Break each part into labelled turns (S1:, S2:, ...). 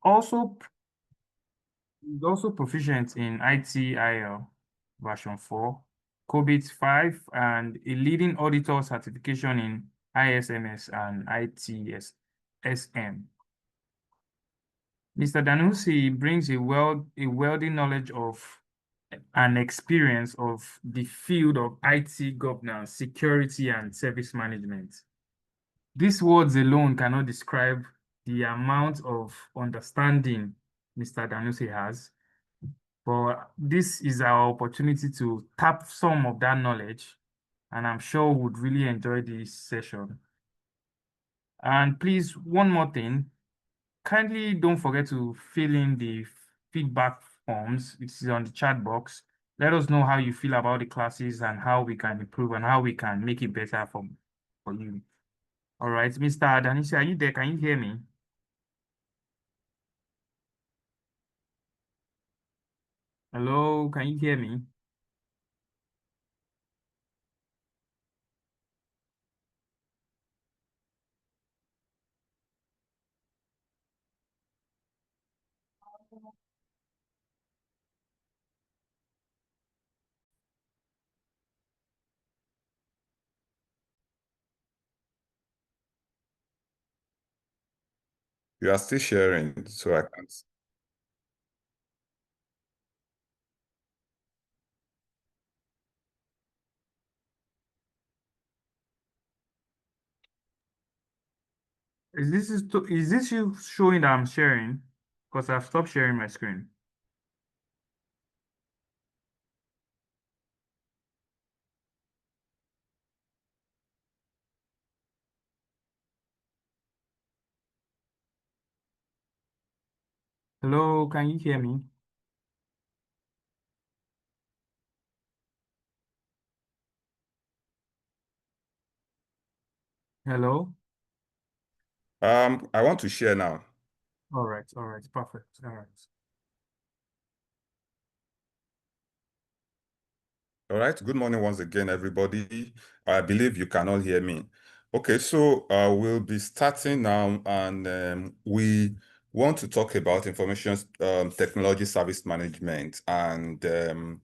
S1: Also, he's also proficient in ITIL version 4, COBIT 5, and a leading auditor certification in ISMS and ITSM. Mr. Danusi brings a wealthy knowledge of and experience of the field of IT governance, security, and service management. These words alone cannot describe the amount of understanding Mr. Danusi has, but this is our opportunity to tap some of that knowledge, and I'm sure would really enjoy this session. And please, one more thing, kindly don't forget to fill in the feedback forms. It's on the chat box. Let us know how you feel about the classes and how we can improve and how we can make it better for you. All right, Mr. Danisi, are you there? Can you hear me? Hello, can you hear me?
S2: You are still sharing, so I can't.
S1: Is this you showing that I'm sharing? Because I've stopped sharing my screen. Hello, can you hear me? Hello?
S2: I want to share now.
S1: All right, perfect. All right.
S2: All right. Good morning once again, everybody. I believe you can all hear me. Okay, so we'll be starting now, and we want to talk about information technology service management, and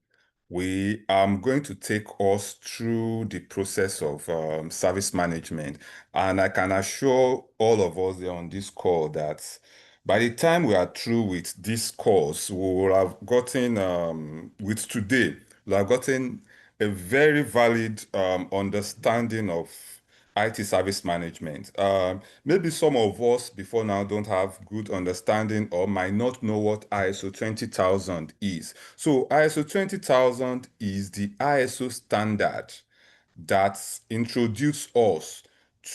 S2: we am going to take us through the process of service management. And I can assure all of us here on this call that by the time we are through with this course, we will have gotten, with today, we'll have gotten a very valid understanding of IT service management. Maybe some of us before now don't have good understanding or might not know what ISO 20000 is. So ISO 20000 is the ISO standard that introduced us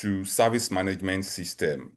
S2: to service management system.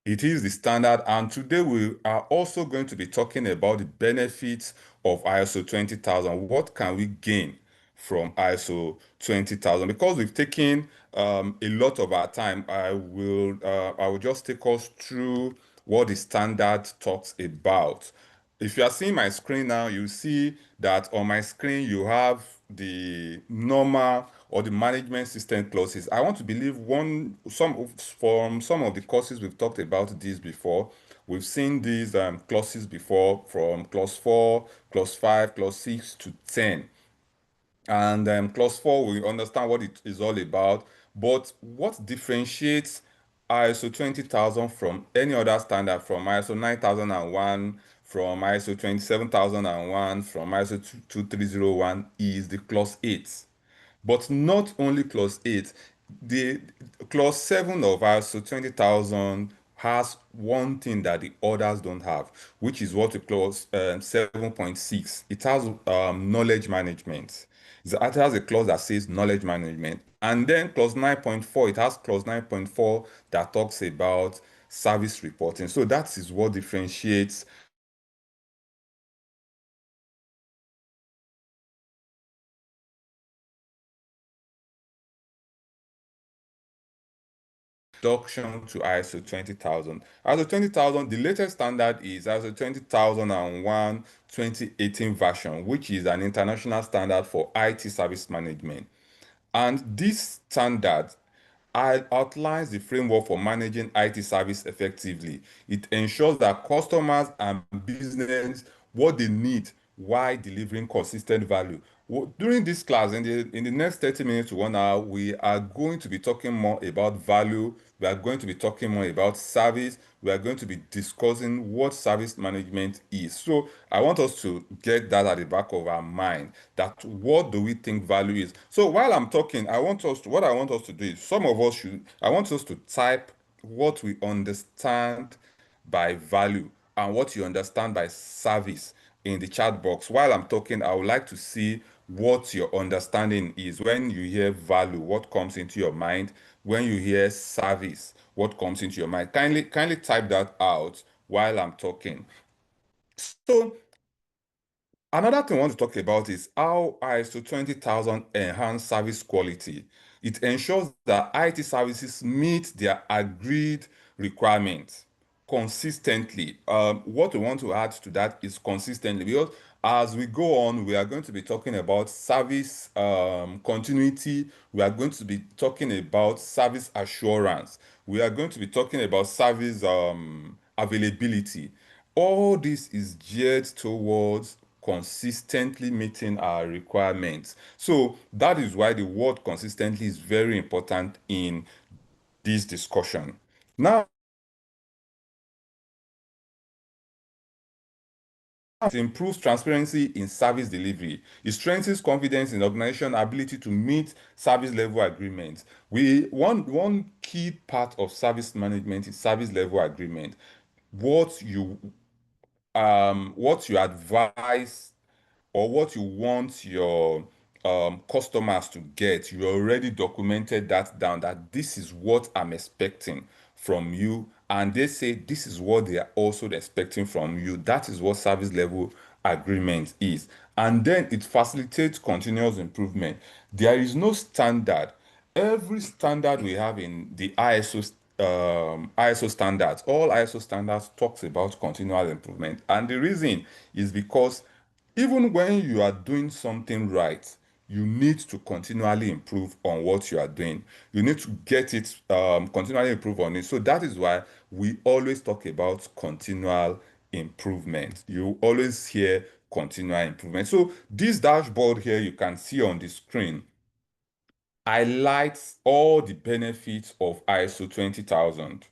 S2: It is the standard, and today we are also going to be talking about the benefits of ISO 20000. What can we gain from ISO 20000? Because we've taken a lot of our time, I will just take us through what the standard talks about. If you are seeing my screen now, you see that on my screen you have the normal or the management system clauses. I want to believe from some of the courses we've talked about this before. We've seen these clauses before, from clause 4, clause 5, clause 6 to 10. And clause 4, we understand what it is all about. But what differentiates ISO 20000 from any other standard, from ISO 9001, from ISO 27001, from ISO 2301, is the clause 8. But not only clause 8, the clause 7 of ISO 20000 has one thing that the others don't have, which is what we clause 7.6. It has knowledge management. It has a clause that says knowledge management. And then clause 9.4, it has clause 9.4 that talks about service reporting. So that is what differentiates introduction to ISO 20000. ISO 20000, the latest standard is ISO 20001 2018 version, which is an international standard for IT service management. And this standard outlines the framework for managing IT service effectively. It ensures that customers and business what they need while delivering consistent value. During this class, in the next 30 minutes to 1 hour, we are going to be talking more about value. We are going to be talking more about service. We are going to be discussing what service management is. So I want us to get that at the back of our mind, that what do we think value is. So while I'm talking, what I want us to do is I want us to type what we understand by value and what you understand by service in the chat box. While I'm talking, I would like to see what your understanding is. When you hear value, what comes into your mind? When you hear service, what comes into your mind? Kindly type that out while I'm talking. So another thing I want to talk about is how ISO 20000 enhance service quality. It ensures that IT services meet their agreed requirements consistently. What we want to add to that is consistently, because as we go on, we are going to be talking about service continuity. We are going to be talking about service assurance. We are going to be talking about service availability. All this is geared towards consistently meeting our requirements. So that is why the word consistently is very important in this discussion. Now, it improves transparency in service delivery. It strengthens confidence in organization ability to meet service level agreements. One key part of service management is service level agreement. What you what you advise or what you want your customers to get, you already documented that down, that this is what I'm expecting from you. And they say this is what they are also expecting from you. That is what service level agreement is. And then it facilitates continuous improvement. There is no standard. Every standard we have in the ISO standards, all ISO standards talks about continual improvement. And the reason is because even when you are doing something right, you need to continually improve on what you are doing. You need to get it, continually improve on it. So that is why we always talk about continual improvement. You always hear continual improvement. So this dashboard here you can see on the screen highlights all the benefits of ISO 20000.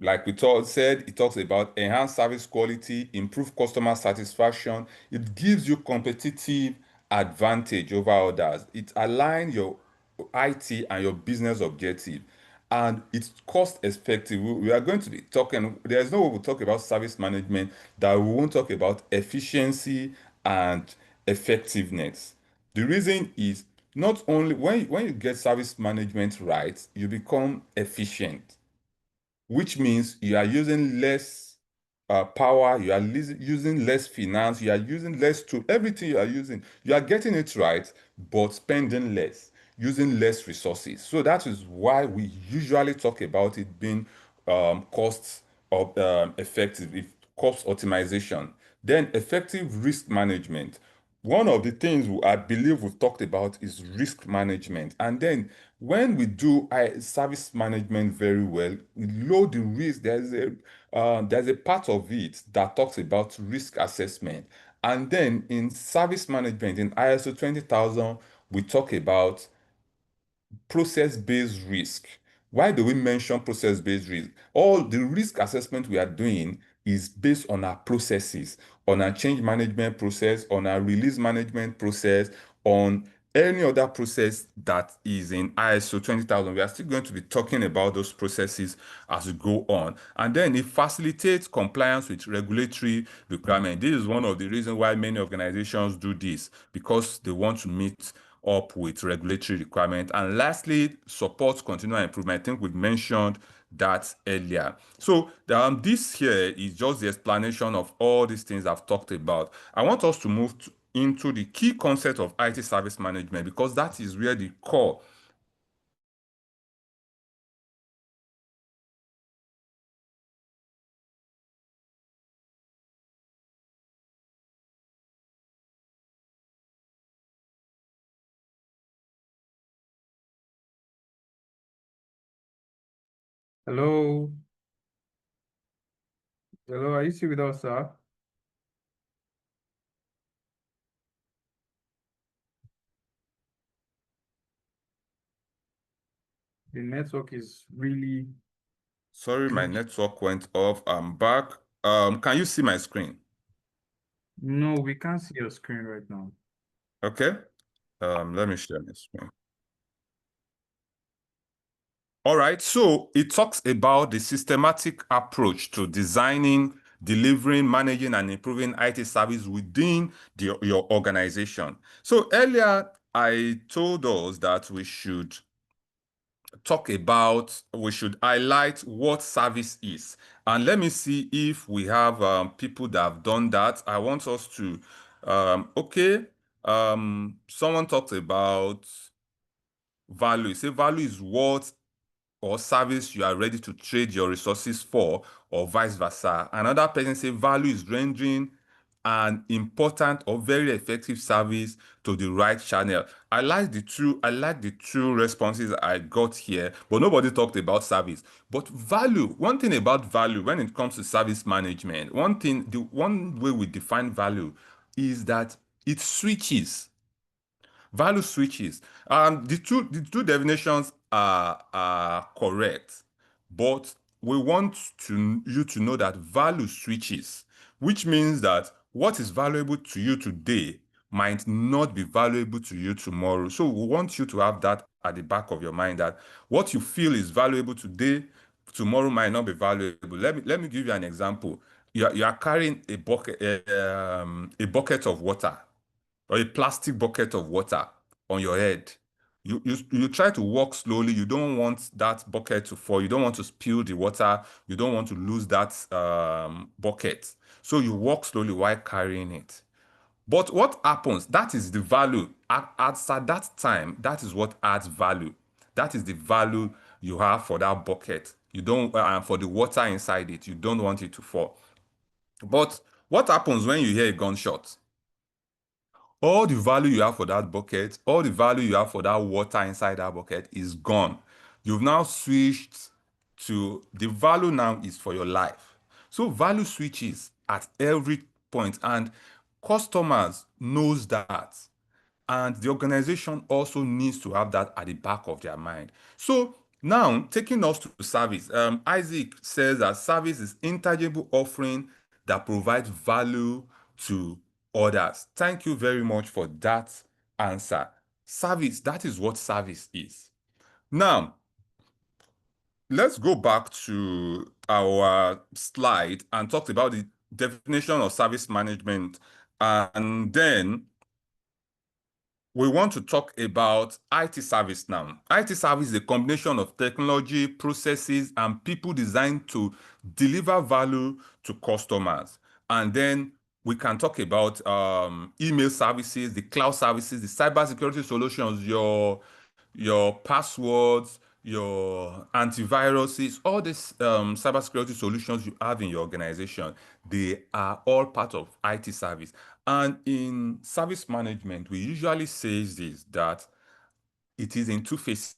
S2: Like said, it talks about enhanced service quality, improve customer satisfaction. It gives you competitive advantage over others. It aligns your IT and your business objective, and it's cost effective. We are going to be talking, there's no way we'll talk about service management that we won't talk about efficiency and effectiveness. The reason is not only when you get service management right, you become efficient, which means you are using less power, you are using less finance, you are using less to everything you are using. You are getting it right, but spending less, using less resources. So that is why we usually talk about it being cost of effective, if cost optimization. Then effective risk management. One of the things I believe we've talked about is risk management. And then when we do service management very well, we load the risk. There's a part of it that talks about risk assessment. And then in service management, in ISO 20000, we talk about process-based risk. Why do we mention process-based risk? All the risk assessment we are doing is based on our processes, on our change management process, on our release management process, on any other process that is in ISO 20000. We are still going to be talking about those processes as we go on. And then it facilitates compliance with regulatory requirements. This is one of the reasons why many organizations do this, because they want to meet up with regulatory requirement. And lastly, supports continual improvement. I think we mentioned that earlier. So this here is just the explanation of all these things I've talked about. I want us to move into the key concept of IT service management, because that is where the core
S1: Hello, hello, are you still with us, sir? The network is really
S2: Sorry, my
S1: good.
S2: network went off. I'm back. Can you see my screen?
S1: No, we can't see your screen right now.
S2: Okay. Let me share my screen. All right. So it talks about the systematic approach to designing, delivering, managing, and improving IT service within your organization. So earlier, I told us that we should highlight what service is. And let me see if we have people that have done that. I want us to, okay, someone talked about value. Say value is what or service you are ready to trade your resources for, or vice versa. Another person say value is rendering an important or very effective service to the right channel. I like the two responses I got here, but nobody talked about service. But value, one thing about value when it comes to service management, the one way we define value is that it switches. Value switches. The two definitions are correct, but we want you to know that value switches, which means that what is valuable to you today might not be valuable to you tomorrow. So we want you to have that at the back of your mind, that what you feel is valuable today, tomorrow might not be valuable. Let me give you an example. You are carrying a bucket of water, or a plastic bucket of water on your head. You try to walk slowly. You don't want that bucket to fall. You don't want to spill the water. You don't want to lose that bucket. So you walk slowly while carrying it. But what happens? That is the value. At that time, that is what adds value. That is the value you have for that bucket. You don't, and for the water inside it, you don't want it to fall. But what happens when you hear a gunshot? All the value you have for that bucket, all the value you have for that water inside that bucket is gone. You've now switched to the value now is for your life. So value switches at every point, and customers knows that. And the organization also needs to have that at the back of their mind. So now, taking us to service, Isaac says that service is intangible offering that provides value to others. Thank you very much for that answer. Service, that is what service is. Now, let's go back to our slide and talk about the definition of service management. And then we want to talk about IT service now. IT service is a combination of technology, processes, and people designed to deliver value to customers. And then we can talk about email services, the cloud services, the cybersecurity solutions, your passwords, your antiviruses, all these cybersecurity solutions you have in your organization, they are all part of IT service. And in service management, we usually say this, that it is in two phases.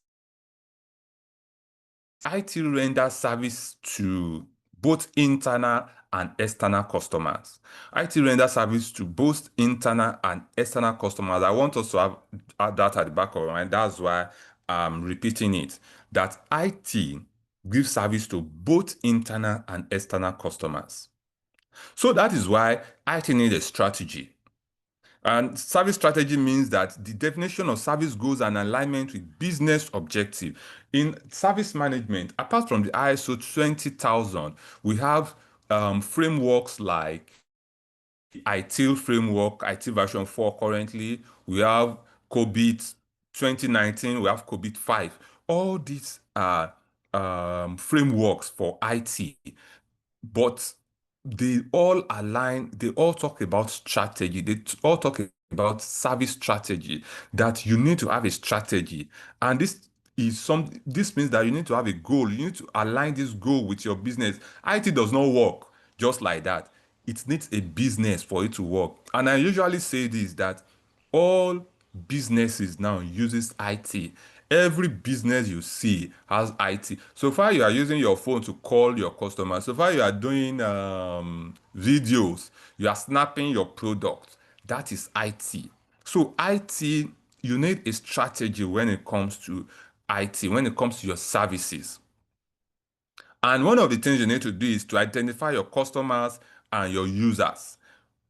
S2: IT renders service to both internal and external customers. IT renders service to both internal and external customers. I want us to have that at the back of our mind. That's why I'm repeating it. That IT gives service to both internal and external customers. So that is why IT needs a strategy. And service strategy means that the definition of service goals and alignment with business objective. In service management, apart from the ISO 20000, we have frameworks like ITIL framework, ITIL version 4 currently. We have COBIT 2019, we have COBIT 5. All these are frameworks for IT, but they all talk about strategy, all talk about service strategy, that you need to have a strategy. And this means that you need to have a goal. You need to align this goal with your business. IT does not work just like that. It needs a business for it to work. And I usually say this, that all businesses now uses IT. Every business you see has IT. So far, you are using your phone to call your customers. So far, you are doing videos. You are snapping your product. That is IT. So IT, you need a strategy when it comes to IT, when it comes to your services. And one of the things you need to do is to identify your customers and your users.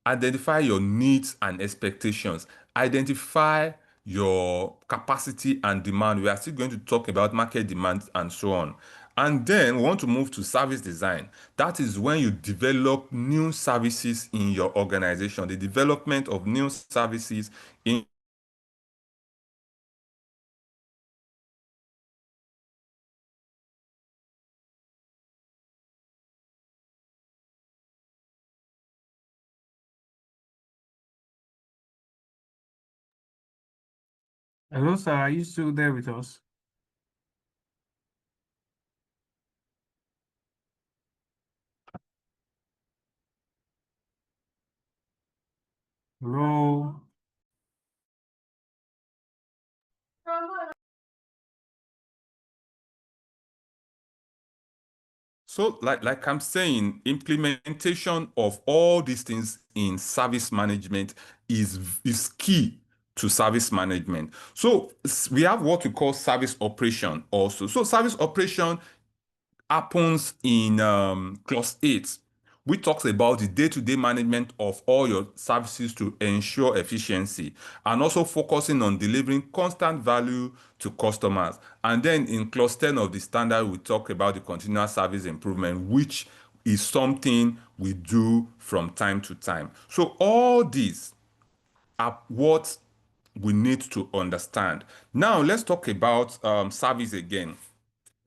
S2: Identify your needs and expectations. Identify your capacity and demand. We are still going to talk about market demand and so on. And then we want to move to service design. That is when you develop new services in your organization, the development of new services in.
S1: Hello, sir. Are you still there with us? Hello.
S2: So, like I'm saying, implementation of all these things in service management is key to service management. So we have what we call service operation also. So service operation happens in clause 8, which talks about the day-to-day management of all your services to ensure efficiency and also focusing on delivering constant value to customers. And then in clause 10 of the standard, we talk about the continuous service improvement, which is something we do from time to time. So all these are what we need to understand. Now let's talk about service again.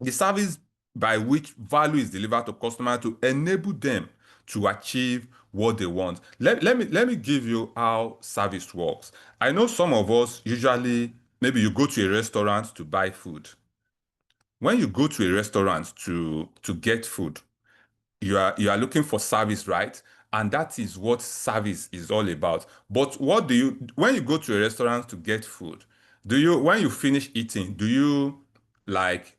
S2: The service by which value is delivered to customer to enable them to achieve what they want. Let me give you how service works. I know some of us usually, maybe you go to a restaurant to buy food. When you go to a restaurant to get food, you are looking for service, right? And that is what service is all about. But what do you when you go to a restaurant to get food, do you when you finish eating, do you like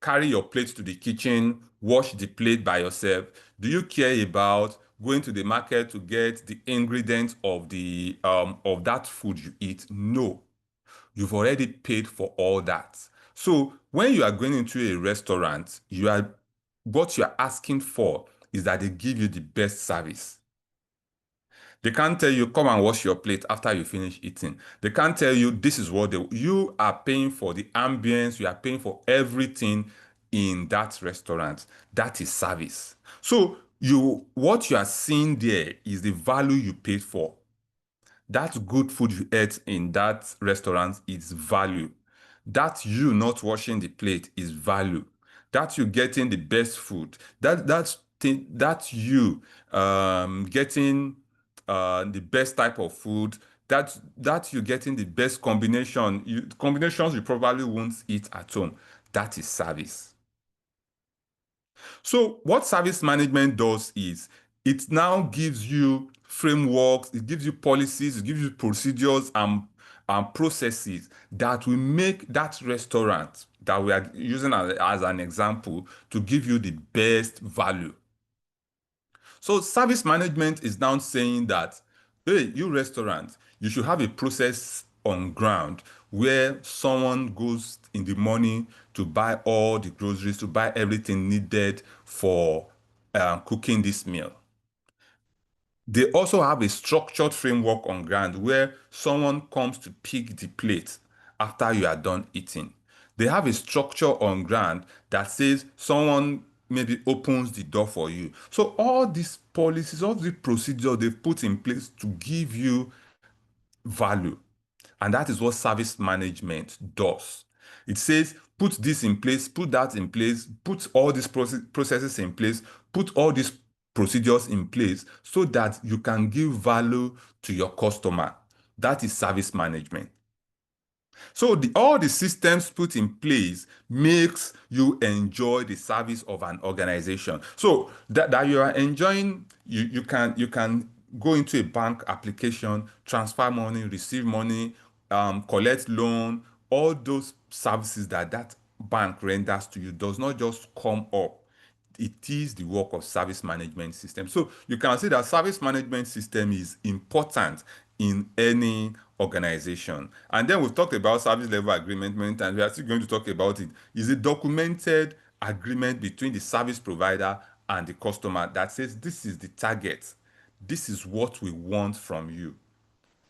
S2: carry your plate to the kitchen, wash the plate by yourself? Do you care about going to the market to get the ingredients of that food you eat? No. You've already paid for all that. So when you are going into a restaurant, what you are asking for is that they give you the best service. They can't tell you, come and wash your plate after you finish eating. They can't tell you, this is what you are paying for the ambience, you are paying for everything in that restaurant. That is service. So what you are seeing there is the value you paid for. That good food you ate in that restaurant is value. That you not washing the plate is value. That you getting the best food. That you getting the best type of food. That you getting the best combinations you probably won't eat at home. That is service. So what service management does is it now gives you frameworks, it gives you policies, it gives you procedures and processes that will make that restaurant that we are using as an example to give you the best value. So service management is now saying that, hey, you restaurant, you should have a process on ground where someone goes in the morning to buy all the groceries, to buy everything needed for cooking this meal. They also have a structured framework on ground where someone comes to pick the plate after you are done eating. They have a structure on ground that says someone maybe opens the door for you. So all these policies, all the procedures they've put in place to give you value. And that is what service management does. It says, put this in place, put that in place, put all these processes in place, put all these procedures in place so that you can give value to your customer. That is service management. So all the systems put in place makes you enjoy the service of an organization. So that you are enjoying, you can go into a bank application, transfer money, receive money, collect loan, all those services that that bank renders to you does not just come up. It is the work of service management system. So you can see that service management system is important in any organization. And then we've talked about service level agreement many times. We are still going to talk about it. Is a documented agreement between the service provider and the customer that says this is the target. This is what we want from you.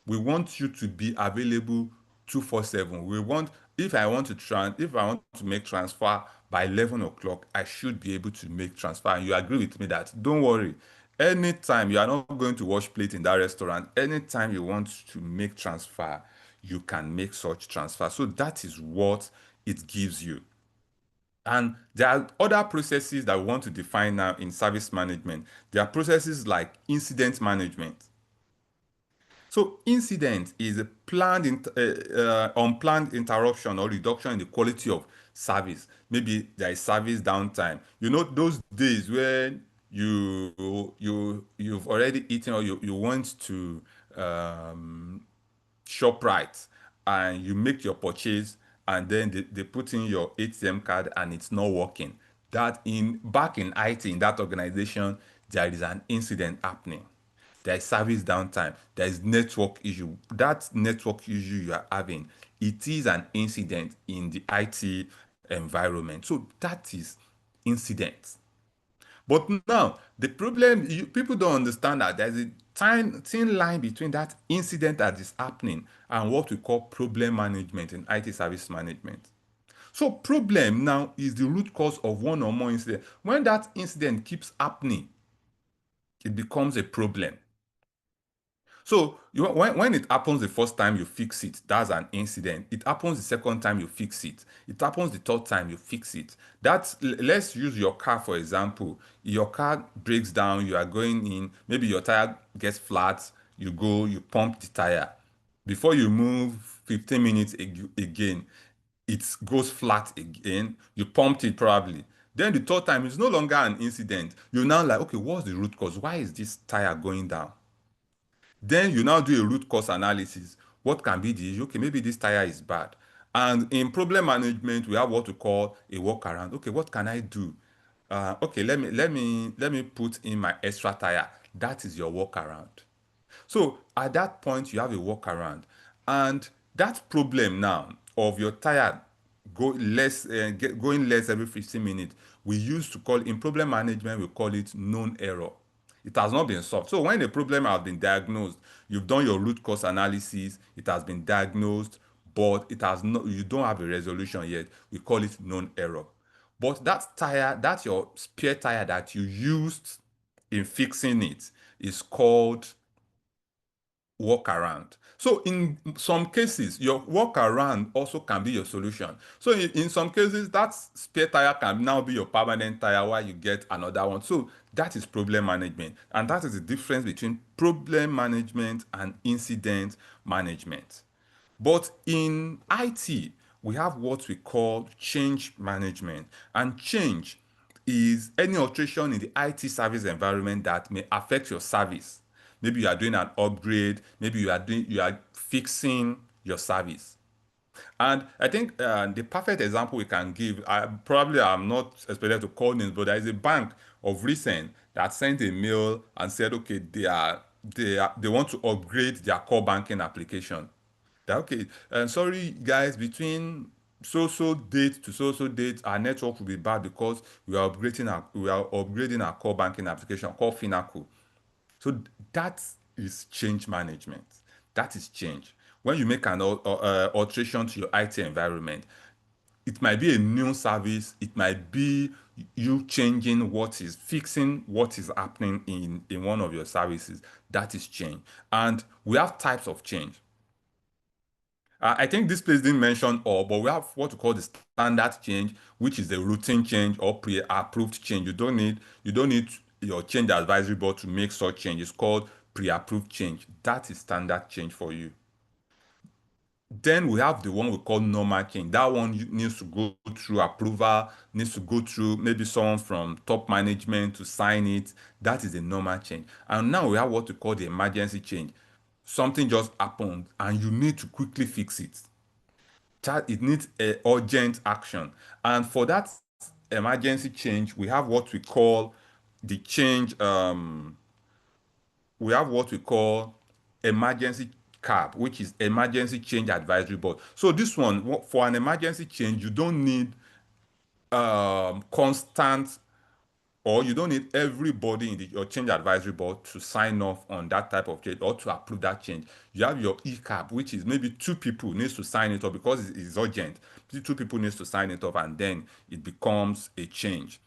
S2: We want you to be available 247. We want, if I want to make transfer by 11 o'clock, I should be able to make transfer. And you agree with me that don't worry. Anytime you are not going to wash plate in that restaurant, anytime you want to make transfer, you can make such transfer. So that is what it gives you. And there are other processes that we want to define now in service management. There are processes like incident management. So incident is a unplanned interruption or reduction in the quality of service. Maybe there is service downtime. You know those days when you've already eaten or you want to shop right and you make your purchase and then they put in your ATM card and it's not working. That in back in IT in that organization, there is an incident happening. There is service downtime. There is network issue. That network issue you are having, it is an incident in the IT environment. So that is incident. But now the problem, people don't understand that there's a thin line between that incident that is happening and what we call problem management in IT service management. So problem now is the root cause of one or more incidents. When that incident keeps happening, it becomes a problem. So when it happens the first time you fix it, that's an incident. It happens the second time you fix it. It happens the third time you fix it. Let's use your car for example. Your car breaks down, you are going in, maybe your tire gets flat, you go, you pump the tire. Before you move 15 minutes again, it goes flat again. You pumped it probably. Then the third time, it's no longer an incident. You're now like, okay, what's the root cause? Why is this tire going down? Then you now do a root cause analysis. What can be the issue? Okay, maybe this tire is bad. And in problem management, we have what we call a workaround. Okay, what can I do? Okay, let me put in my extra tire. That is your workaround. So at that point, you have a workaround, and that problem now of your tire going less every 15 minutes, we used to call in problem management, we call it known error. It has not been solved. So when a problem has been diagnosed, you've done your root cause analysis, it has been diagnosed, but it has not, you don't have a resolution yet. We call it known error. But that tire, that's your spare tire that you used in fixing it, is called workaround. So in some cases, your workaround also can be your solution. So in some cases, that spare tire can now be your permanent tire while you get another one. So that is problem management. And that is the difference between problem management and incident management. But in IT, we have what we call change management. And change is any alteration in the IT service environment that may affect your service. Maybe you are doing an upgrade, maybe you are fixing your service. And I think the perfect example we can give, I'm not expected to call names, but there is a bank of recent that sent a mail and said, okay, they want to upgrade their core banking application. That, okay, sorry guys, between so date to so date, our network will be bad because we are upgrading our core banking application called Finacle. So that is change management. That is change. When you make an alteration to your IT environment, it might be a new service. It might be you fixing what is happening in one of your services. That is change. And we have types of change. I think this place didn't mention all, but we have what we call the standard change, which is the routine change or pre-approved change. You don't need your change advisory board to make such change. It's called pre-approved change. That is standard change for you. Then we have the one we call normal change. That one needs to go through approval, needs to go through maybe someone from top management to sign it. That is the normal change. And now we have what we call the emergency change. Something just happened and you need to quickly fix it. it needs a urgent action. And for that emergency change, we have what we call the change, we have what we call emergency CAB, which is emergency change advisory board. So this one, for an emergency change, you don't need constant, or you don't need everybody in your change advisory board to sign off on that type of change or to approve that change. You have your ECAB, which is maybe two people needs to sign it off because it's urgent. Two people needs to sign it off, and then it becomes a change.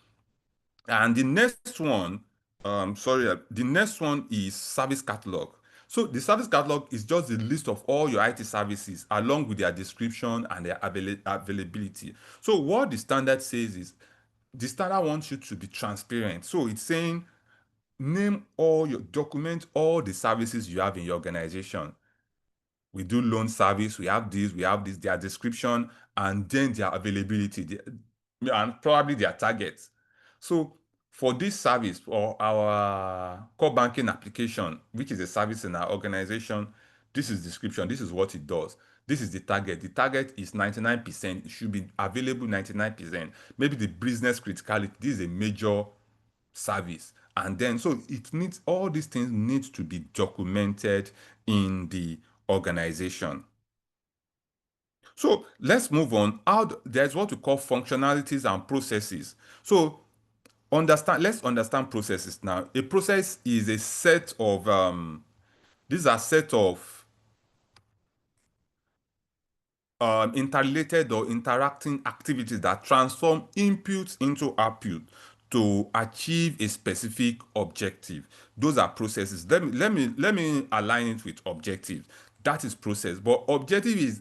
S2: And the next one, the next one is service catalog. So the service catalog is just the list of all your IT services along with their description and their availability. So what the standard says is the standard wants you to be transparent. So it's saying document all the services you have in your organization. We do loan service, we have this, their description, and then their availability, and probably their targets. So for this service, or our core banking application, which is a service in our organization, this is description, this is what it does. This is the target. The target is 99%. It should be available 99%. Maybe the business criticality, this is a major service. And then, so it needs, all these things need to be documented in the organization. So let's move on. There's what we call functionalities and processes. So let's understand processes now. A process is a set of these are set of interrelated or interacting activities that transform inputs into output to achieve a specific objective. Those are processes. Let me align it with objectives. That is process. But objective is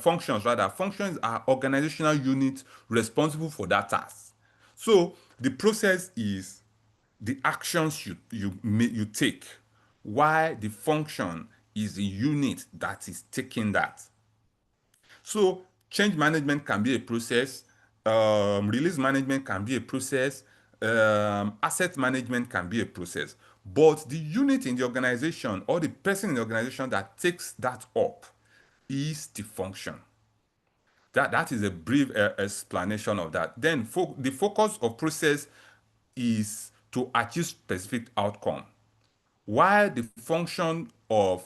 S2: functions. Rather, functions are organizational units responsible for that task. So the process is the actions you take, while the function is the unit that is taking that. So change management can be a process, release management can be a process, asset management can be a process. But the unit in the organization or the person in the organization that takes that up is the function. That is a brief explanation of that. Then the focus of process is to achieve specific outcome, while the function of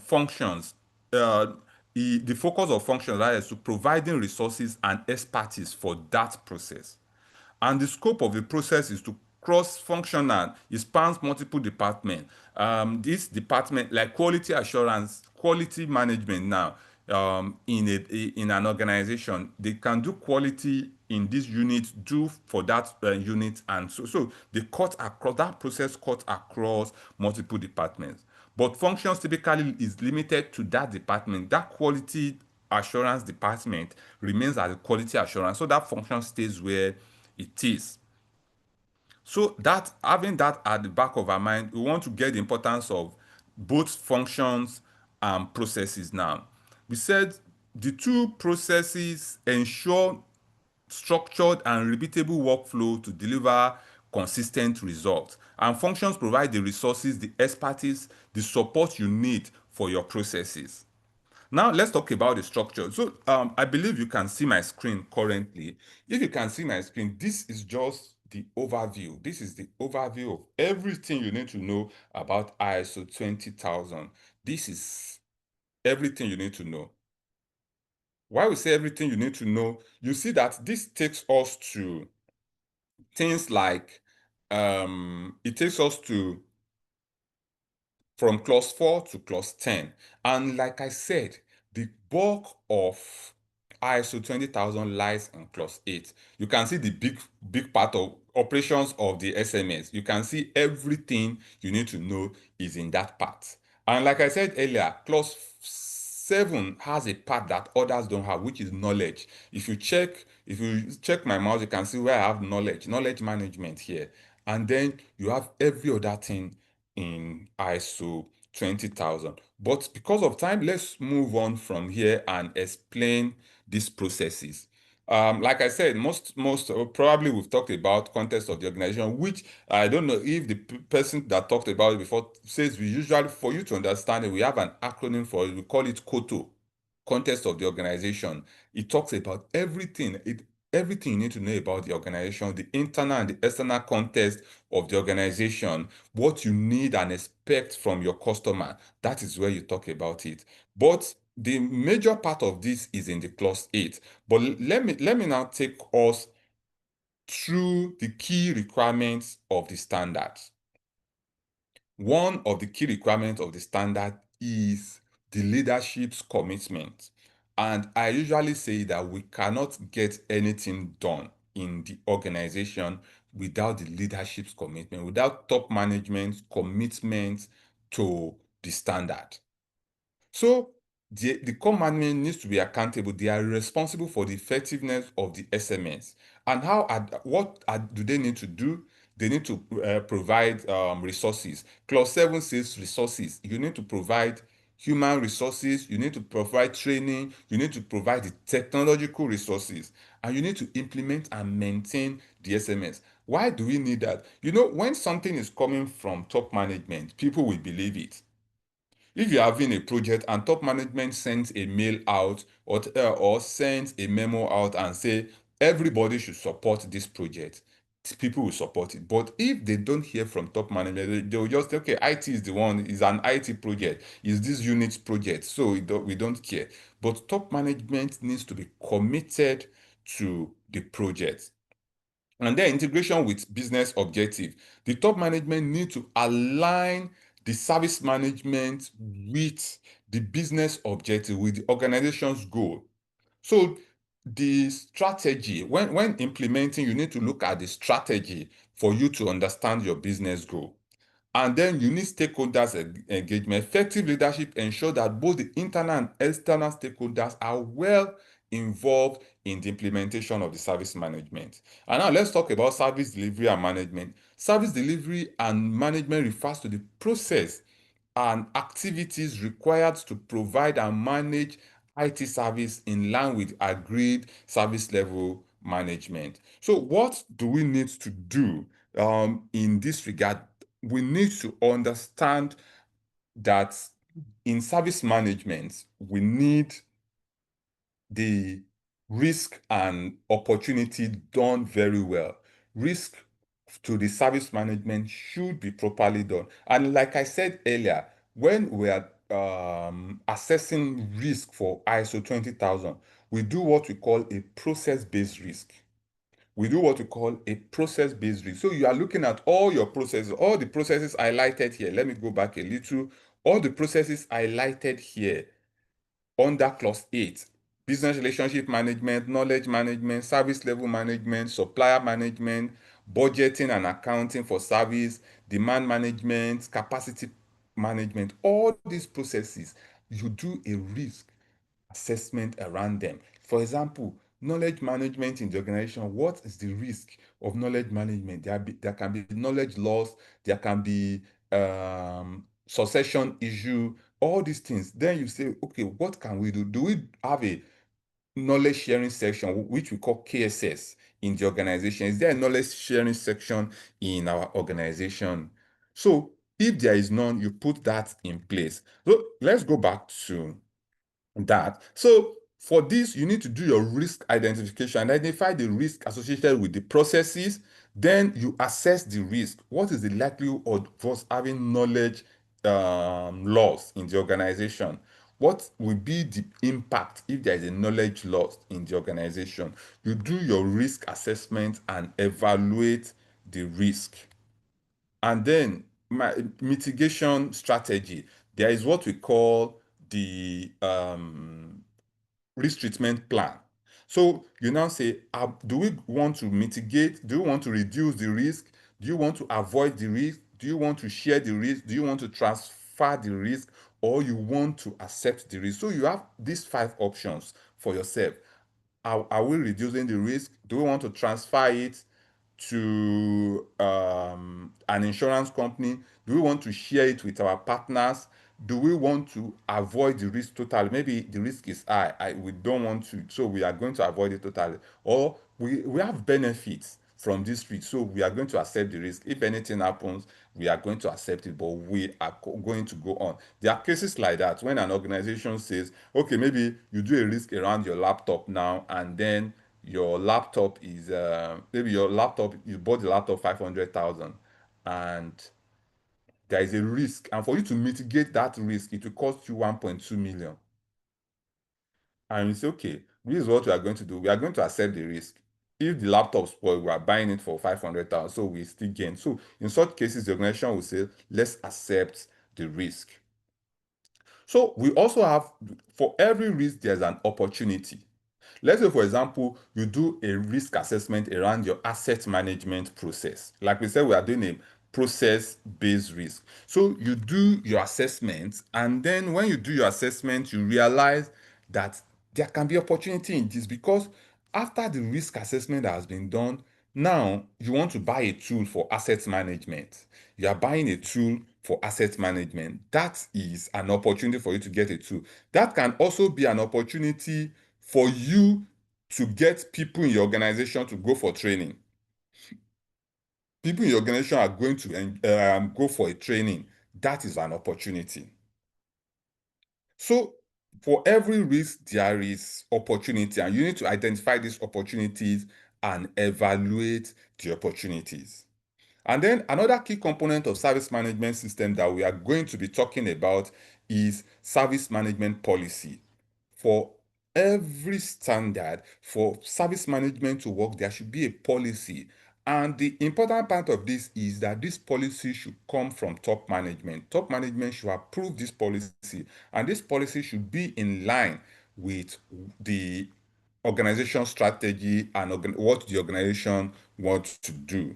S2: functions, the focus of functions is to providing resources and expertise for that process. And the scope of the process is to cross-functional. It spans multiple departments. This department, like quality assurance, quality management now, in an organization, they can do quality in this unit, do for that unit, and so they cut across that process, cut across multiple departments. But functions typically is limited to that department. That quality assurance department remains as a quality assurance, so that function stays where it is. So that, having that at the back of our mind, we want to get the importance of both functions and processes now. We said the two processes ensure structured and repeatable workflow to deliver consistent results. And functions provide the resources, the expertise, the support you need for your processes. Now let's talk about the structure. So I believe you can see my screen currently. If you can see my screen, this is just the overview. This is the overview of everything you need to know about ISO 20000. This is everything you need to know. Why we say everything you need to know, you see that this takes us to things like, it takes us to from clause 4 to clause 10. And like I said, the bulk of ISO 20000 lies in clause 8. You can see the big part of operations of the SMS. You can see everything you need to know is in that part. And like I said earlier, clause 7 has a part that others don't have, which is knowledge. If you check my mouse, you can see where I have knowledge management here. And then you have every other thing in ISO 20000. But because of time, let's move on from here and explain these processes. Like I said, most probably we've talked about context of the organization, which I don't know if the person that talked about it before says we usually, for you to understand it, we have an acronym for it. We call it COTO. context of the organization. It talks about everything you need to know about the organization, the internal and the external context of the organization, what you need and expect from your customer. That is where you talk about it. But the major part of this is in the clause 8. But let me now take us through the key requirements of the standards. One of the key requirements of the standard is the leadership's commitment. And I usually say that we cannot get anything done in the organization without the leadership's commitment, without top management's commitment to the standard. So the core management needs to be accountable. They are responsible for the effectiveness of the SMS. And do they need to do? They need to provide resources. Clause 7 says resources. You need to provide human resources, you need to provide training, you need to provide the technological resources, and you need to implement and maintain the SMS. Why do we need that? When something is coming from top management, people will believe it. If you're having a project and top management sends a mail out or sends a memo out and say everybody should support this project, people will support it. But if they don't hear from top management, they will just say, okay, IT is the one, it's an IT project, is this unit project, so we don't care. But top management needs to be committed to the project. And then integration with business objective. The top management need to align the service management with the business objective, with the organization's goal. So the strategy, when implementing, you need to look at the strategy for you to understand your business goal. And then you need stakeholders engagement. Effective leadership ensure that both the internal and external stakeholders are well involved in the implementation of the service management. And now let's talk about service delivery and management. Service delivery and management refers to the process and activities required to provide and manage IT service in line with agreed service level management. So what do we need to do in this regard? We need to understand that in service management, we need the risk and opportunity done very well. Risk to the service management should be properly done. And like I said earlier, when we are assessing risk for ISO 20000, we do what we call a process-based risk. We do what we call a process-based risk. So you are looking at all your processes, all the processes highlighted here. Let me go back a little. All the processes highlighted here under clause 8: business relationship management, knowledge management, service level management, supplier management, budgeting and accounting for service, demand management, capacity management. All these processes, you do a risk assessment around them. For example, knowledge management in the organization. What is the risk of knowledge management? There can be knowledge loss, there can be succession issue, all these things. Then you say, okay, what can we do? Do we have a knowledge sharing section, which we call KSS, in the organization? Is there a knowledge sharing section in our organization? So if there is none, you put that in place. So let's go back to that. So for this, you need to do your risk identification, identify the risk associated with the processes. Then you assess the risk. What is the likelihood of us having knowledge loss in the organization? What will be the impact if there is a knowledge loss in the organization? You do your risk assessment and evaluate the risk. And then mitigation strategy. There is what we call the risk treatment plan. So you now say, do we want to mitigate? Do you want to reduce the risk? Do you want to avoid the risk? Do you want to share the risk? Do you want to transfer the risk? Or you want to accept the risk? So you have these 5 options for yourself. Are we reducing the risk? Do we want to transfer it to an insurance company? Do we want to share it with our partners? Do we want to avoid the risk totally? Maybe the risk is high. We don't want to, so we are going to avoid it totally. Or we have benefits. from this risk. So we are going to accept the risk. If anything happens, we are going to accept it, but we are going to go on. There are cases like that when an organization says, okay, maybe you do a risk around your laptop now, and then your laptop is maybe your laptop, you bought the laptop 500,000, and there is a risk, and for you to mitigate that risk, it will cost you 1.2 million. And you say, okay, this is what we are going to do. We are going to accept the risk. If the laptop spoil, we are buying it for 500,000, so we still gain. So in such cases, the organization will say, let's accept the risk. So we also have, for every risk, there's an opportunity. Let's say, for example, you do a risk assessment around your asset management process. Like we said, we are doing a process-based risk. So you do your assessment, and then when you do your assessment, you realize that there can be opportunity in this, because after the risk assessment has been done, now you want to buy a tool for asset management. You are buying a tool for asset management. That is an opportunity for you to get a tool. That can also be an opportunity for you to get people in your organization to go for training. People in your organization are going to go for a training. That is an opportunity. So for every risk, there is opportunity, and you need to identify these opportunities and evaluate the opportunities. And then another key component of service management system that we are going to be talking about is service management policy. For every standard, for service management to work, there should be a policy. And the important part of this is that this policy should come from top management. Top management should approve this policy, and this policy should be in line with the organization strategy and what the organization wants to do.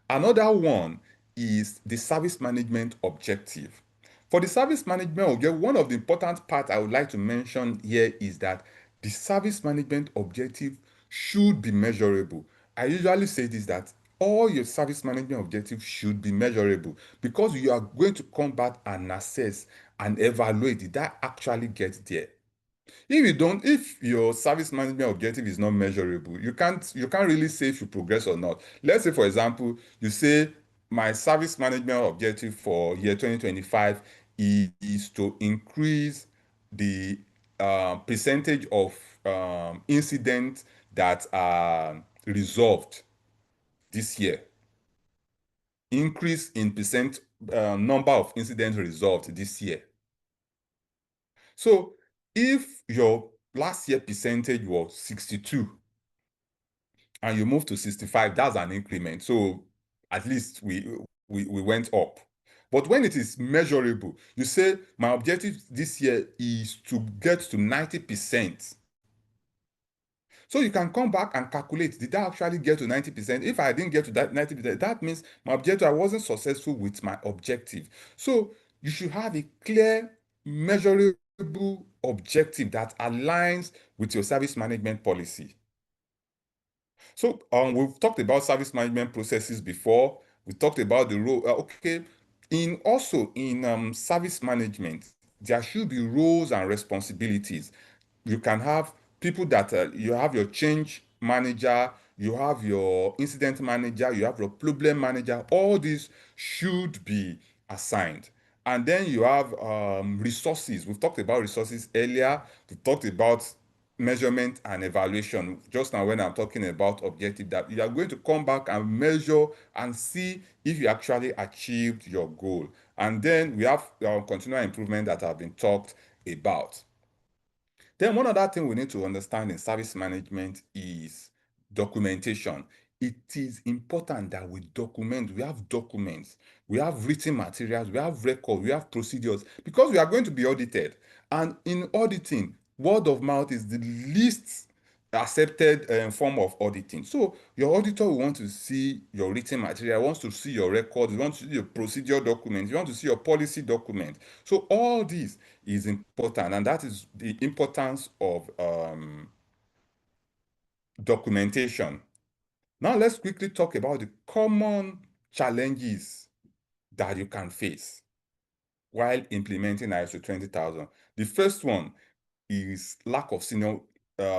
S2: Another one is the service management objective. For the service management objective, one of the important parts I would like to mention here is that the service management objective should be measurable. I usually say this, that all your service management objectives should be measurable, because you are going to come back and assess and evaluate, did that actually get there? If your service management objective is not measurable, you can't really say if you progress or not. Let's say, for example, you say my service management objective for year 2025 is to increase the percentage of incidents that are resolved this year. Increase in percent number of incidents resolved this year. So if your last year percentage was 62 and you move to 65, that's an increment. So at least we went up. But when it is measurable, you say my objective this year is to get to 90%. So you can come back and calculate, did I actually get to 90%? If I didn't get to that 90%, that means my objective, I wasn't successful with my objective. So you should have a clear, measurable objective that aligns with your service management policy. So we've talked about service management processes before. We talked about the role. Okay, in service management, there should be roles and responsibilities. You can have people that you have your change manager, you have your incident manager, you have your problem manager. All these should be assigned. And then you have resources. We've talked about resources earlier. We talked about measurement and evaluation just now when I'm talking about objective, that you are going to come back and measure and see if you actually achieved your goal. And then we have continual improvement that have been talked about. Then one other thing we need to understand in service management is documentation. It is important that we document. We have documents, we have written materials, we have records, we have procedures, because we are going to be audited. And in auditing, word of mouth is the least accepted form of auditing. So your auditor will want to see your written material, wants to see your records, wants to see your procedure documents, you want to see your policy document. So all this is important, and that is the importance of documentation. Now let's quickly talk about the common challenges that you can face while implementing ISO 20000. The first one is lack of senior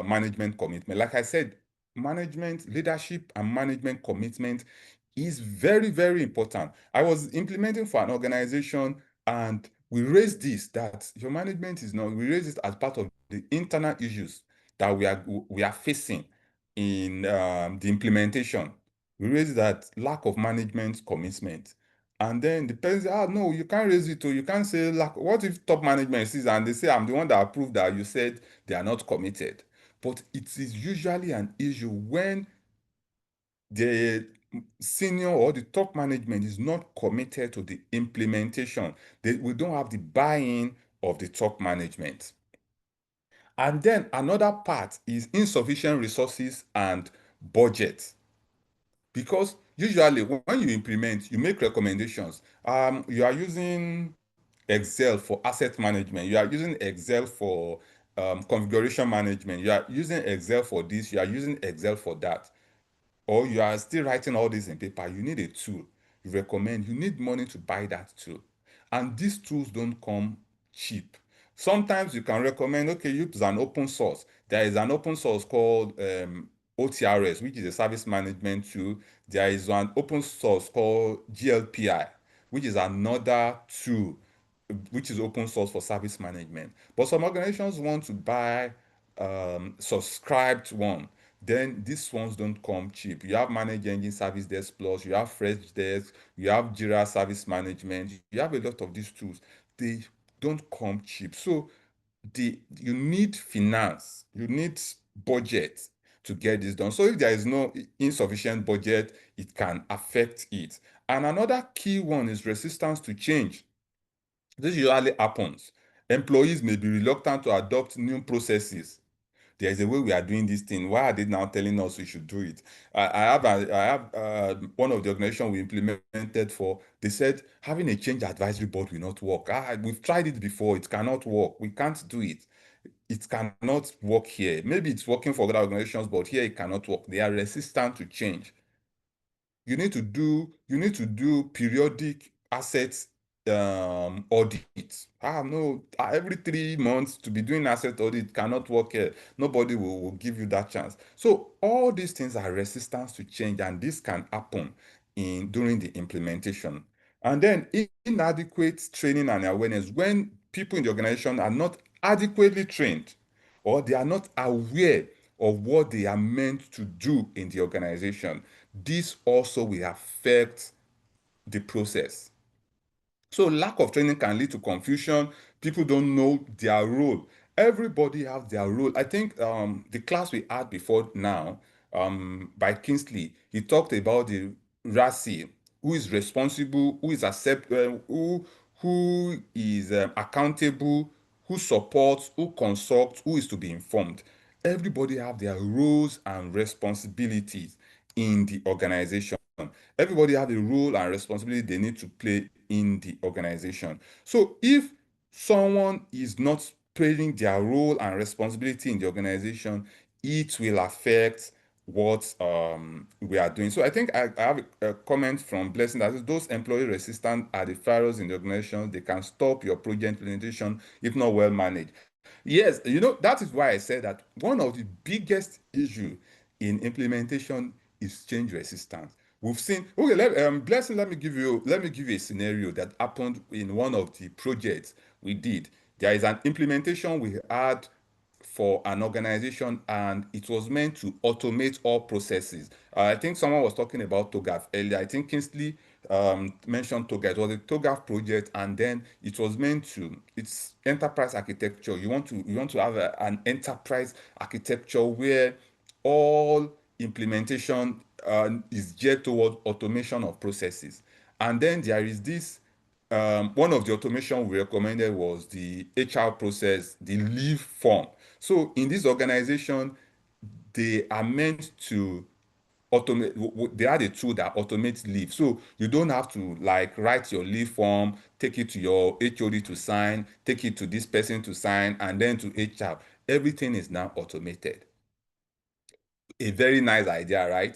S2: management commitment. Like I said, management, leadership and management commitment is very, very important. I was implementing for an organization and we raised this that your management is not, we raised it as part of the internal issues that we are facing in the implementation. We raised that lack of management commitment. And then the person said, no, you can't raise it. Or you can't say, lack. What if top management sees and they say, I'm the one that approved that you said they are not committed? But it is usually an issue when the senior or the top management is not committed to the implementation. We don't have the buy-in of the top management. And then another part is insufficient resources and budget. Because usually when you implement, you make recommendations. You are using Excel for asset management. You are using Excel for configuration management. You are using Excel for this. You are using Excel for that, or you are still writing all this in paper. You need a tool. You need money to buy that tool. And these tools don't come cheap. Sometimes you can recommend, okay, use an open source. There is an open source called OTRS, which is a service management tool. There is an open source called GLPI, which is another tool, which is open source for service management. But some organizations want to buy subscribed one. Then these ones don't come cheap. You have Manage Engine Service Desk Plus, you have Fresh Desk, you have Jira Service Management, you have a lot of these tools. They don't come cheap. So you need finance, you need budget to get this done. So if there is no insufficient budget, it can affect it. And another key one is resistance to change. This usually happens. Employees may be reluctant to adopt new processes. There is a way we are doing this thing. Why are they now telling us we should do it? I have one of the organizations we implemented for. They said having a change advisory board will not work. We've tried it before. It cannot work. We can't do it. It cannot work here. Maybe it's working for other organizations, but here it cannot work. They are resistant to change. You need to do periodic assets audit. No, every 3 months to be doing asset audit cannot work here. Nobody will give you that chance. So all these things are resistance to change, and this can happen during the implementation. And then inadequate training and awareness. When people in the organization are not adequately trained or they are not aware of what they are meant to do in the organization, this also will affect the process. So lack of training can lead to confusion. People don't know their role. Everybody has their role. I think the class we had before now by Kingsley, he talked about the RASI, who is responsible, who is who is accountable, who supports, who consults, who is to be informed. Everybody have their roles and responsibilities in the organization. Everybody have a role and responsibility they need to play in the organization. So if someone is not playing their role and responsibility in the organization, it will affect what we are doing. So I think I have a comment from Blessing that says those employee resistant are the pharaohs in the organization. They can stop your project implementation if not well managed. Yes, that is why I said that one of the biggest issue in implementation is change resistance. We've seen, okay, Blessing, let me give you a scenario that happened in one of the projects we did. There is an implementation we had for an organization, and it was meant to automate all processes. I think someone was talking about TOGAF earlier. I think Kingsley mentioned TOGAF. It was a TOGAF project, and then it's enterprise architecture. You want to have an enterprise architecture where all implementation is geared toward automation of processes. And then there is this one of the automation we recommended was the HR process, the leave form. So in this organization, they are meant to automate. They had a tool that automates leave, so you don't have to like write your leave form, take it to your HOD to sign, take it to this person to sign, and then to HR. Everything is now automated. A very nice idea, right?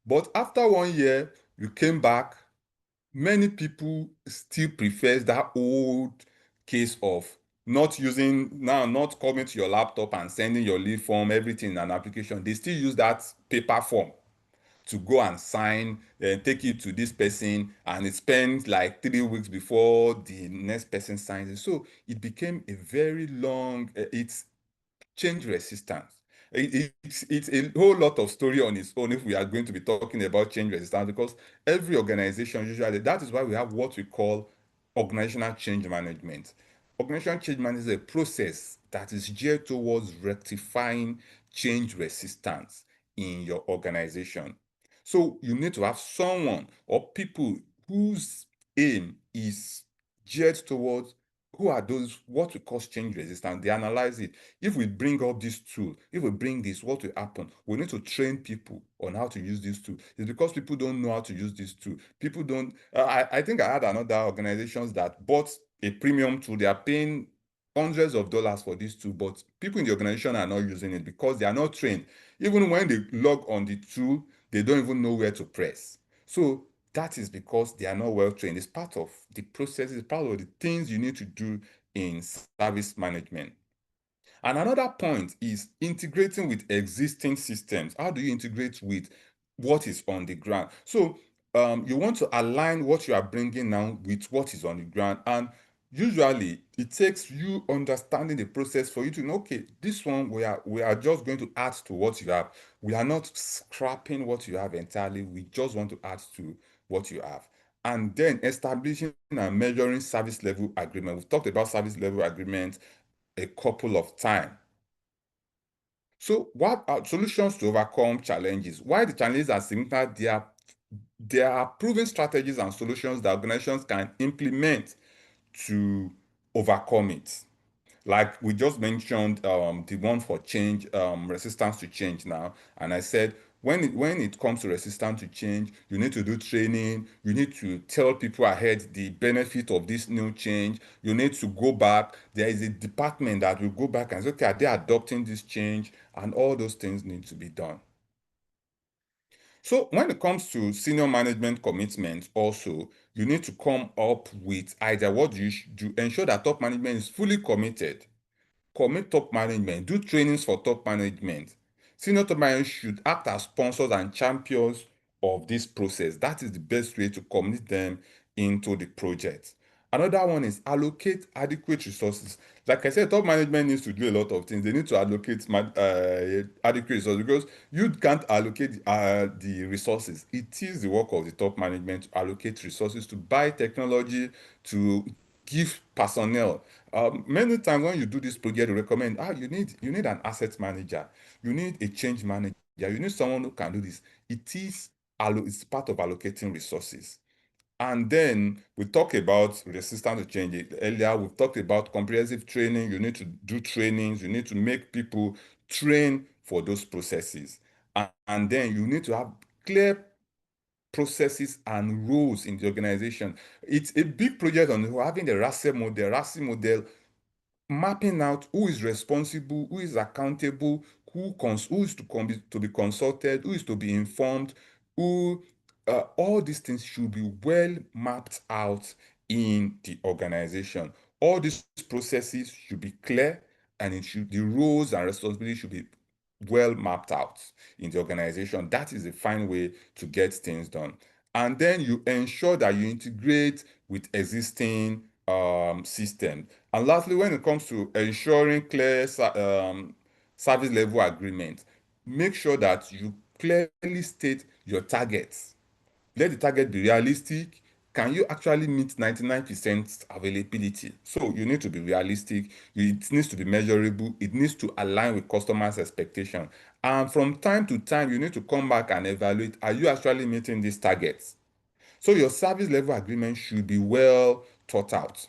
S2: But after 1 year, you came back. Many people still prefers that old case of not coming to your laptop and sending your leave form, everything in an application. They still use that paper form to go and sign, take it to this person, and it spends like 3 weeks before the next person signs it. So it became a very long, it's change resistance. It's a whole lot of story on its own if we are going to be talking about change resistance, because every organization usually, that is why we have what we call organizational change management. Organizational change management is a process that is geared towards rectifying change resistance in your organization. So you need to have someone or people whose aim is geared towards, who are those what we call change resistant. They analyze it. If we bring up this tool, if we bring this, what will happen? We need to train people on how to use this tool. It's because people don't know how to use this tool. People don't. I think I had another organizations that bought a premium tool. They are paying hundreds of dollars for this tool, but people in the organization are not using it because they are not trained. Even when they log on the tool, they don't even know where to press. So that is because they are not well trained. It's part of the process, it's part of the things you need to do in service management. And another point is integrating with existing systems. How do you integrate with what is on the ground? So you want to align what you are bringing now with what is on the ground. And usually it takes you understanding the process for you to know, okay, this one we are just going to add to what you have. We are not scrapping what you have entirely. We just want to add to what you have. And then establishing and measuring service level agreement. We've talked about service level agreement a couple of times. So what are solutions to overcome challenges? Why the challenges are significant, there are proven strategies and solutions that organizations can implement to overcome it. Like we just mentioned, the one for change, resistance to change now. And I said, when it comes to resistance to change, you need to do training. You need to tell people ahead the benefit of this new change. You need to go back. There is a department that will go back and say, okay, are they adopting this change? And all those things need to be done. So when it comes to senior management commitment, also, you need to come up with either what you should do, ensure that top management is fully committed. Commit top management, do trainings for top management. Senior top management should act as sponsors and champions of this process. That is the best way to commit them into the project. Another one is allocate adequate resources. Like I said, top management needs to do a lot of things. They need to allocate adequate resources, because you can't allocate the resources. It is the work of the top management to allocate resources, to buy technology, to give personnel. Many times when you do this project, you recommend, you need an asset manager, you need a change manager, you need someone who can do this. It's part of allocating resources. And then we talk about resistance to change. Earlier, we've talked about comprehensive training. You need to do trainings. You need to make people train for those processes. And then you need to have clear processes and roles in the organization. It's a big project on having the RACI model, mapping out who is responsible, who is accountable, who is to be consulted, who is to be informed, who all these things should be well mapped out in the organization. All these processes should be clear, and the roles and responsibilities should be well mapped out in the organization. That is a fine way to get things done. And then you ensure that you integrate with existing systems. And lastly, when it comes to ensuring clear service level agreement, make sure that you clearly state your targets. Let the target be realistic. Can you actually meet 99% availability? So you need to be realistic. It needs to be measurable. It needs to align with customers' expectation. And from time to time, you need to come back and evaluate, are you actually meeting these targets? So your service level agreement should be well thought out.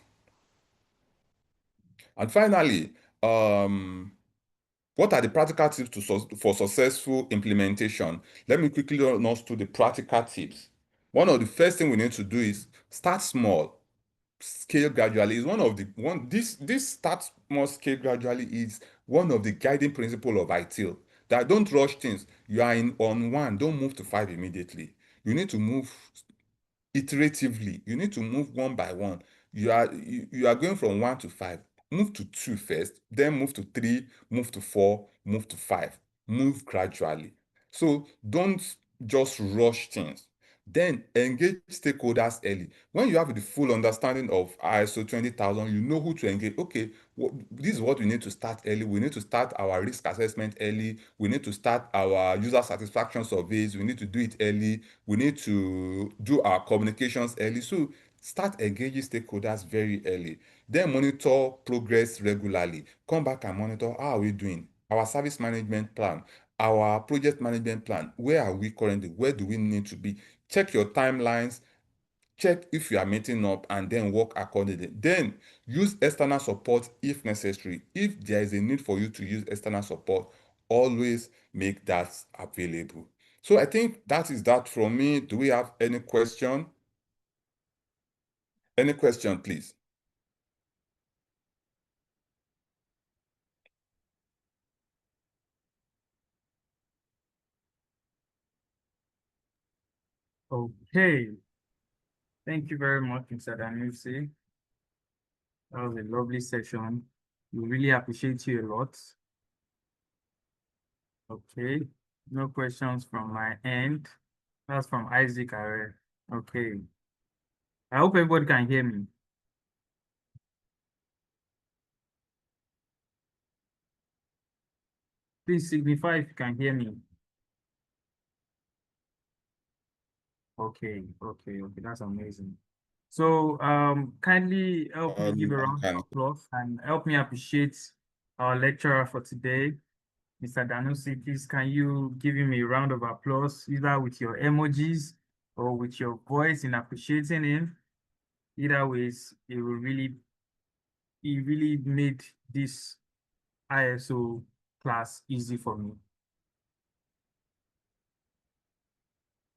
S2: And finally, what are the practical tips for successful implementation? Let me quickly run us through the practical tips. One of the first thing we need to do is start small, scale gradually. Is one of the one this start small, scale gradually is one of the guiding principle of ITIL. That don't rush things. You are in on one, don't move to five immediately. You need to move iteratively. You need to move one by one. You are going from one to five. Move to 2 first, then move to 3, move to 4, move to 5. Move gradually. So don't just rush things. Then engage stakeholders early. When you have the full understanding of ISO 20000, you know who to engage. Okay, this is what we need to start early. We need to start our risk assessment early. We need to start our user satisfaction surveys. We need to do it early. We need to do our communications early. So start engaging stakeholders very early. Then monitor progress regularly. Come back and monitor how are we doing. Our service management plan, our project management plan. Where are we currently? Where do we need to be? Check your timelines. Check if you are meeting up and then work accordingly. Then use external support if necessary. If there is a need for you to use external support, always make that available. So I think that is that from me. Do we have any question? Any question, please?
S1: Okay. Thank you very much, Mr. Danusi. That was a lovely session. We really appreciate you a lot. Okay. No questions from my end. That's from Isaac Are. Okay. I hope everybody can hear me. Please signify if you can hear me. Okay, okay, okay. That's amazing. So kindly help me give a
S2: I
S1: round
S2: can.
S1: of applause and help me appreciate our lecturer for today, Mr. Danusi. Please, can you give him a round of applause, either with your emojis or with your voice in appreciating him? Either ways, he really made this ISO class easy for me.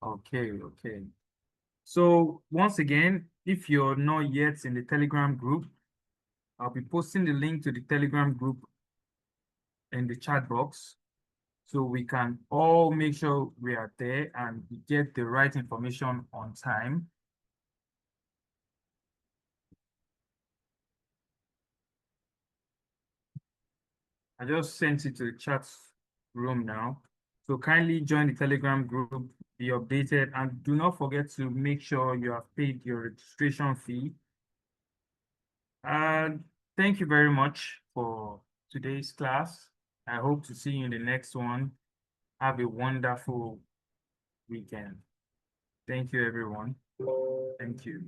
S1: Okay, okay. So once again, if you're not yet in the Telegram group, I'll be posting the link to the Telegram group in the chat box so we can all make sure we are there and we get the right information on time. I just sent it to the chat room now. So kindly join the Telegram group, be updated, and do not forget to make sure you have paid your registration fee. And thank you very much for today's class. I hope to see you in the next one. Have a wonderful weekend. Thank you, everyone. Thank you.